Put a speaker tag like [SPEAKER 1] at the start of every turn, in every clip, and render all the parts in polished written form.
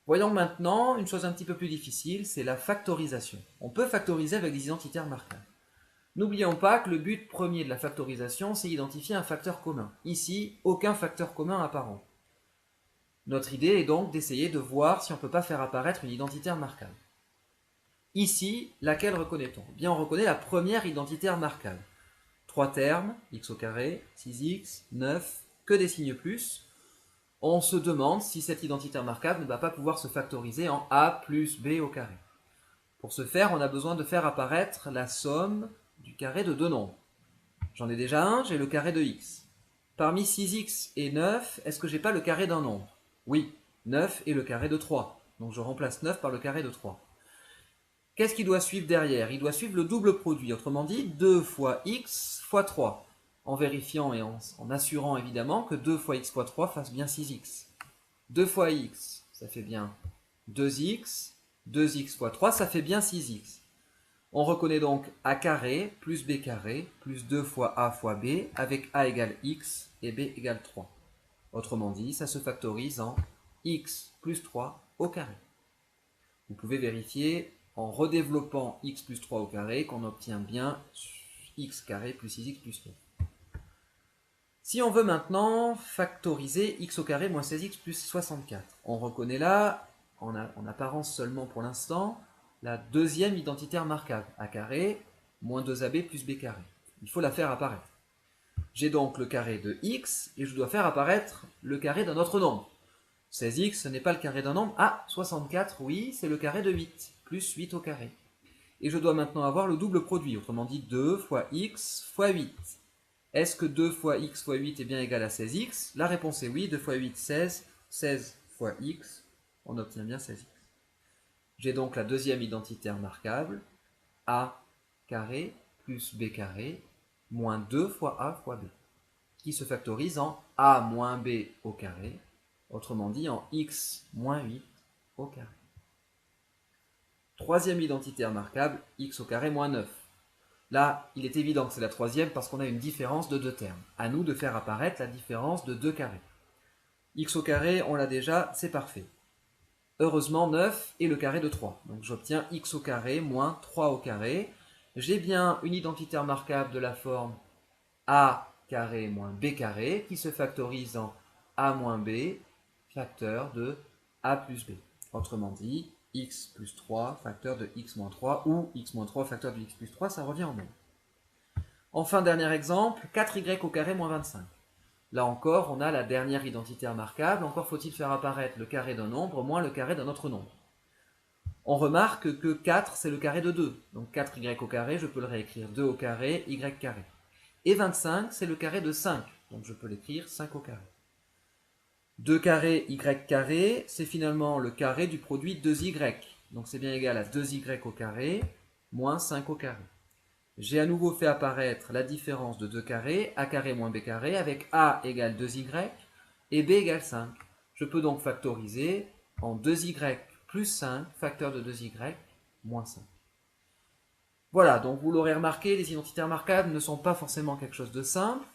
[SPEAKER 1] Voyons maintenant une chose un petit peu plus difficile, c'est la factorisation. On peut factoriser avec des identités remarquables. N'oublions pas que le but premier de la factorisation, c'est d'identifier un facteur commun. Ici, aucun facteur commun apparent. Notre idée est donc d'essayer de voir si on ne peut pas faire apparaître une identité remarquable. Ici, laquelle reconnaît-on? Eh bien, on reconnaît la première identité remarquable. 3 termes, x au carré, 6x, 9, que des signes plus. On se demande si cette identité remarquable ne va pas pouvoir se factoriser en a plus b au carré. Pour ce faire, on a besoin de faire apparaître la somme du carré de deux nombres. J'en ai déjà un, j'ai le carré de x. Parmi 6x et 9, est-ce que j'ai pas le carré d'un nombre? Oui, 9 est le carré de 3. Donc je remplace 9 par le carré de 3. Qu'est-ce qui doit suivre derrière? Il doit suivre le double produit, autrement dit 2 fois x fois 3, en vérifiant et en assurant évidemment que 2 fois x fois 3 fasse bien 6x. 2 fois x, ça fait bien 2x, 2x fois 3, ça fait bien 6x. On reconnaît donc a carré plus b carré plus 2 fois a fois b avec a égale x et b égale 3. Autrement dit, ça se factorise en x plus 3 au carré. Vous pouvez vérifier en redéveloppant x plus 3 au carré qu'on obtient bien x carré plus 6x plus 9. Si on veut maintenant factoriser x au carré moins 16x plus 64, on reconnaît là, en apparence seulement pour l'instant, la deuxième identité remarquable, a carré moins 2ab plus b carré. Il faut la faire apparaître. J'ai donc le carré de x et je dois faire apparaître le carré d'un autre nombre. 16x, ce n'est pas le carré d'un nombre. Ah, 64, oui, c'est le carré de 8, plus 8 au carré. Et je dois maintenant avoir le double produit, autrement dit 2 fois x fois 8. Est-ce que 2 fois x fois 8 est bien égal à 16x? La réponse est oui, 2 fois 8, 16. 16 fois x, on obtient bien 16x. J'ai donc la deuxième identité remarquable, a carré plus b carré moins 2 fois a fois b, qui se factorise en a moins b au carré, autrement dit en x moins 8 au carré. Troisième identité remarquable, x au carré moins 9. Là, il est évident que c'est la troisième parce qu'on a une différence de deux termes. À nous de faire apparaître la différence de deux carrés. X au carré, on l'a déjà, c'est parfait. Heureusement, 9 est le carré de 3. Donc j'obtiens x au carré moins 3 au carré. J'ai bien une identité remarquable de la forme a carré moins b carré qui se factorise en a moins b facteur de a plus b. Autrement dit, x plus 3 facteur de x moins 3 ou x moins 3 facteur de x plus 3, ça revient au même. Enfin, dernier exemple, 4y au carré moins 25. Là encore, on a la dernière identité remarquable. Encore faut-il faire apparaître le carré d'un nombre moins le carré d'un autre nombre. On remarque que 4, c'est le carré de 2. Donc 4y au carré, je peux le réécrire 2 au carré, y carré. Et 25, c'est le carré de 5. Donc je peux l'écrire 5 au carré. 2 carré, y carré, c'est finalement le carré du produit 2y. Donc c'est bien égal à 2y au carré moins 5 au carré. J'ai à nouveau fait apparaître la différence de 2 carrés, a carré moins b carré, avec a égale 2y et b égale 5. Je peux donc factoriser en 2y plus 5, facteur de 2y moins 5. Voilà, donc vous l'aurez remarqué, les identités remarquables ne sont pas forcément quelque chose de simple.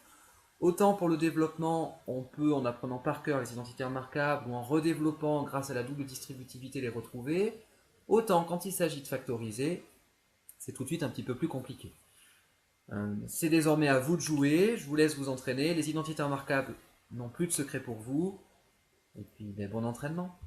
[SPEAKER 1] Autant pour le développement, on peut, en apprenant par cœur les identités remarquables, ou en redéveloppant grâce à la double distributivité les retrouver, autant quand il s'agit de factoriser, c'est tout de suite un petit peu plus compliqué. C'est désormais à vous de jouer, je vous laisse vous entraîner, les identités remarquables n'ont plus de secret pour vous, et puis bon entraînement.